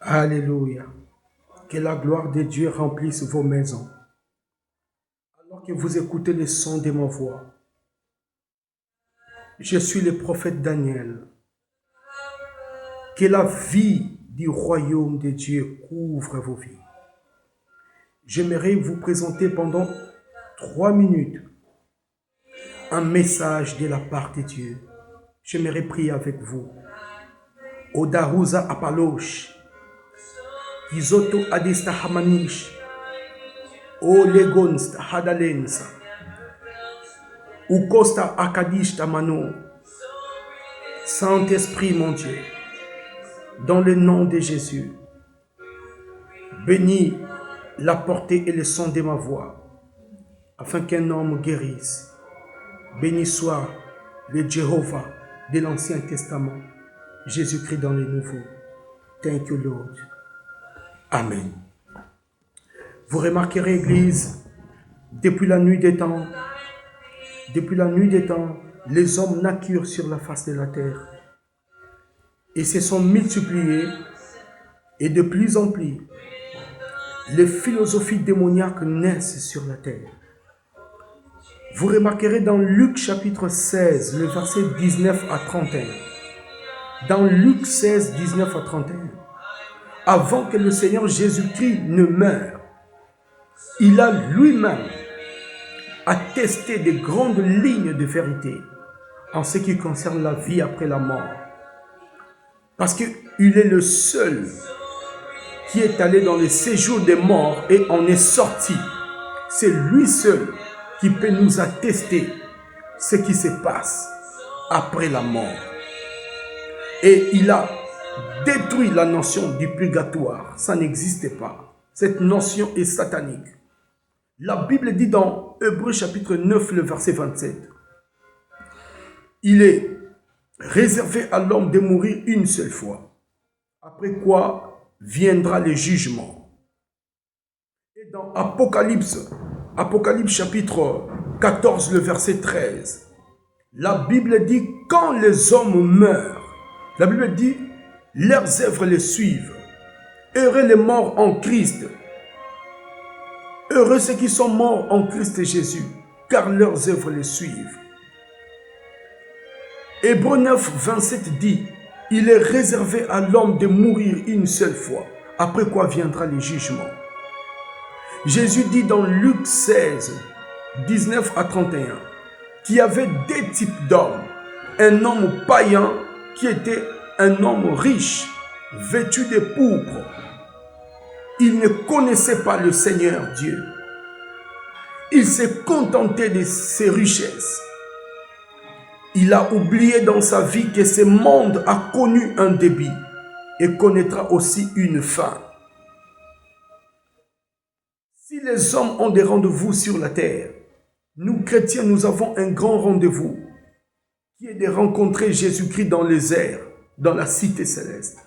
Alléluia. Que la gloire de Dieu remplisse vos maisons. Alors que vous écoutez le son de ma voix, je suis le prophète Daniel. Que la vie du royaume de Dieu couvre vos vies. J'aimerais vous présenter pendant 3 minutes un message de la part de Dieu. J'aimerais prier avec vous. Odaruza apalosh, Kizoto adista hamanish, O legonsta hadalensa, Ukosta akadishta mano. Saint-Esprit, mon Dieu, dans le nom de Jésus, bénis la portée et le son de ma voix, afin qu'un homme guérisse. Béni soit le Jéhovah de l'Ancien Testament, Jésus-Christ dans le Nouveau. Thank you, Lord. Amen. Vous remarquerez, Église, depuis la nuit des temps, les hommes naquirent sur la face de la terre et se sont multipliés, et de plus en plus, les philosophies démoniaques naissent sur la terre. Vous remarquerez dans Luc chapitre 16, le verset 19 à 31. Dans Luc 16, 19 à 31, avant que le Seigneur Jésus-Christ ne meure, il a lui-même attesté des grandes lignes de vérité en ce qui concerne la vie après la mort. Parce qu'il est le seul qui est allé dans le séjour des morts et en est sorti. C'est lui seul qui peut nous attester ce qui se passe après la mort. Et il a détruit la notion du purgatoire. Ça n'existe pas. Cette notion est satanique. La Bible dit dans Hébreux chapitre 9, le verset 27, il est réservé à l'homme de mourir une seule fois, après quoi viendra le jugement. Et dans Apocalypse chapitre 14, le verset 13, la Bible dit, quand les hommes meurent, la Bible dit, leurs œuvres les suivent. Heureux les morts en Christ. Heureux ceux qui sont morts en Christ Jésus, car leurs œuvres les suivent. Hébreux 9, 27 dit, il est réservé à l'homme de mourir une seule fois, après quoi viendra le jugement. Jésus dit dans Luc 16, 19 à 31, qu'il y avait 2 types d'hommes. Un homme païen qui était un homme riche, vêtu de pourpre. Il ne connaissait pas le Seigneur Dieu. Il s'est contenté de ses richesses. Il a oublié dans sa vie que ce monde a connu un début et connaîtra aussi une fin. Si les hommes ont des rendez-vous sur la terre, nous chrétiens, nous avons un grand rendez-vous qui est de rencontrer Jésus-Christ dans les airs, dans la cité céleste.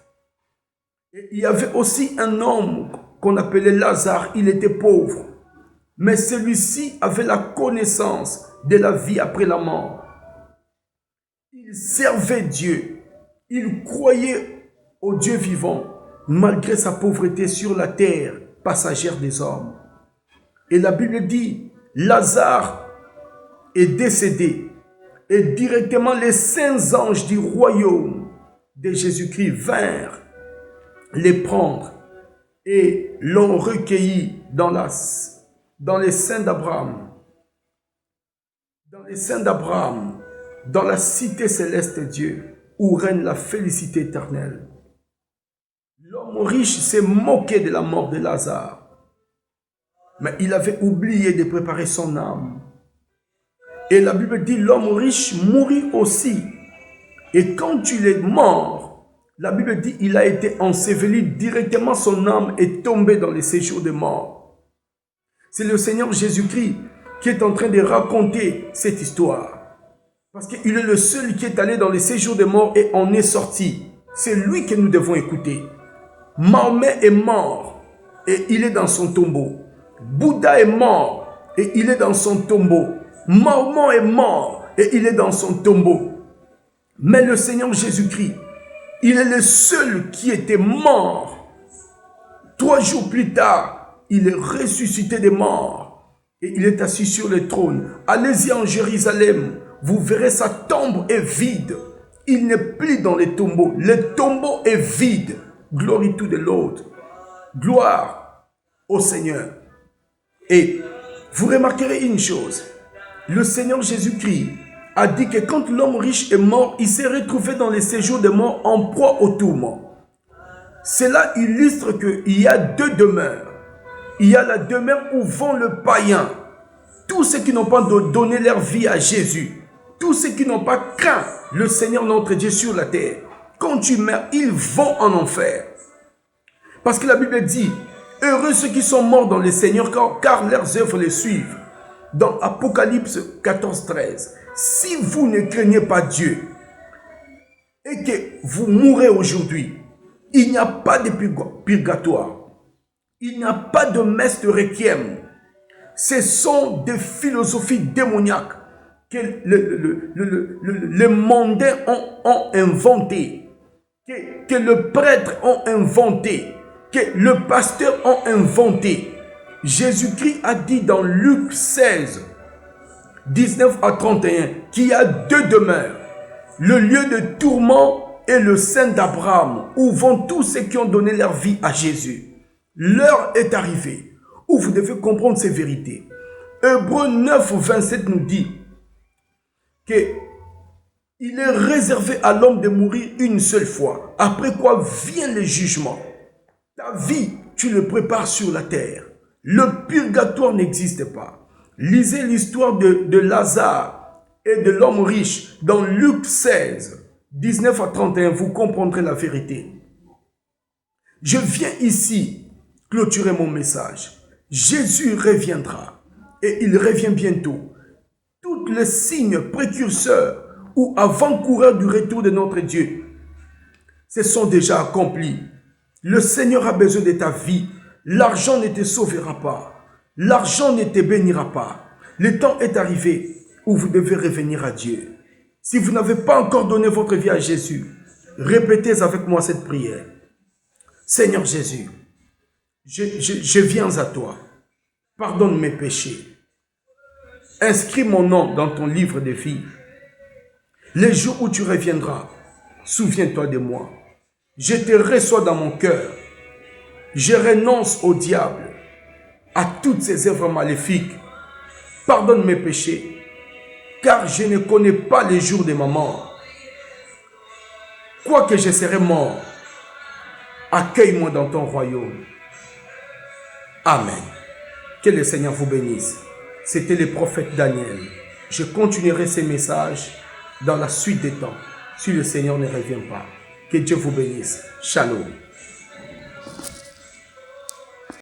Et il y avait aussi un homme qu'on appelait Lazare, il était pauvre, mais celui-ci avait la connaissance de la vie après la mort. Il servait Dieu, il croyait au Dieu vivant, malgré sa pauvreté sur la terre passagère des hommes. Et la Bible dit, Lazare est décédé, et directement les saints anges du royaume de Jésus-Christ vinrent les prendre et l'ont recueilli dans les seins d'Abraham. Dans les seins d'Abraham, dans la cité céleste de Dieu, où règne la félicité éternelle. L'homme riche s'est moqué de la mort de Lazare, mais il avait oublié de préparer son âme. Et la Bible dit, l'homme riche mourit aussi. Et quand il est mort, la Bible dit, il a été enseveli directement, son âme est tombée dans les séjours de mort. C'est le Seigneur Jésus-Christ qui est en train de raconter cette histoire. Parce qu'il est le seul qui est allé dans les séjours de mort et en est sorti. C'est lui que nous devons écouter. Mahomet est mort et il est dans son tombeau. Bouddha est mort et il est dans son tombeau. Mahomet est mort et il est dans son tombeau. Mais le Seigneur Jésus-Christ, il est le seul qui était mort 3 jours plus tard, il est ressuscité des morts et il est assis sur le trône. Allez-y en Jérusalem, vous verrez sa tombe est vide. Il n'est plus dans les tombeaux. Le tombeau est vide. Glory to the Lord. Gloire au Seigneur. Et vous remarquerez une chose. Le Seigneur Jésus-Christ a dit que quand l'homme riche est mort, il s'est retrouvé dans les séjours des morts en proie au tourment. Cela illustre qu'il y a 2 demeures. Il y a la demeure où vont le païen. Tous ceux qui n'ont pas donné leur vie à Jésus. Tous ceux qui n'ont pas craint le Seigneur notre Dieu sur la terre. Quand tu meurs, ils vont en enfer. Parce que la Bible dit, heureux ceux qui sont morts dans le Seigneur, car leurs œuvres les suivent. Dans Apocalypse 14, 13. Si vous ne craignez pas Dieu et que vous mourrez aujourd'hui, il n'y a pas de purgatoire. Il n'y a pas de messe de requiem. Ce sont des philosophies démoniaques que les mondains ont inventées, que le prêtre ont inventé, que le pasteur ont inventé. Jésus-Christ a dit dans Luc 16, 19 à 31, qu'il y a 2 demeures. Le lieu de tourment et le sein d'Abraham, où vont tous ceux qui ont donné leur vie à Jésus. L'heure est arrivée où vous devez comprendre ces vérités. Hébreux 9, 27 nous dit qu'il est réservé à l'homme de mourir une seule fois, après quoi vient le jugement. Ta vie, tu le prépares sur la terre. Le purgatoire n'existe pas. Lisez l'histoire de Lazare et de l'homme riche dans Luc 16, 19 à 31, vous comprendrez la vérité. Je viens ici clôturer mon message. Jésus reviendra et il revient bientôt. Tous les signes précurseurs ou avant-coureurs du retour de notre Dieu se sont déjà accomplis. Le Seigneur a besoin de ta vie. L'argent ne te sauvera pas. L'argent ne te bénira pas. Le temps est arrivé où vous devez revenir à Dieu. Si vous n'avez pas encore donné votre vie à Jésus, répétez avec moi cette prière. Seigneur Jésus, je viens à toi. Pardonne mes péchés. Inscris mon nom dans ton livre de vie. Les jours où tu reviendras, souviens-toi de moi. Je te reçois dans mon cœur. Je renonce au diable, à toutes ses œuvres maléfiques. Pardonne mes péchés, car je ne connais pas les jours de ma mort. Quoique je serai mort, accueille-moi dans ton royaume. Amen. Que le Seigneur vous bénisse. C'était le prophète Daniel. Je continuerai ces messages dans la suite des temps, si le Seigneur ne revient pas. Que Dieu vous bénisse. Shalom.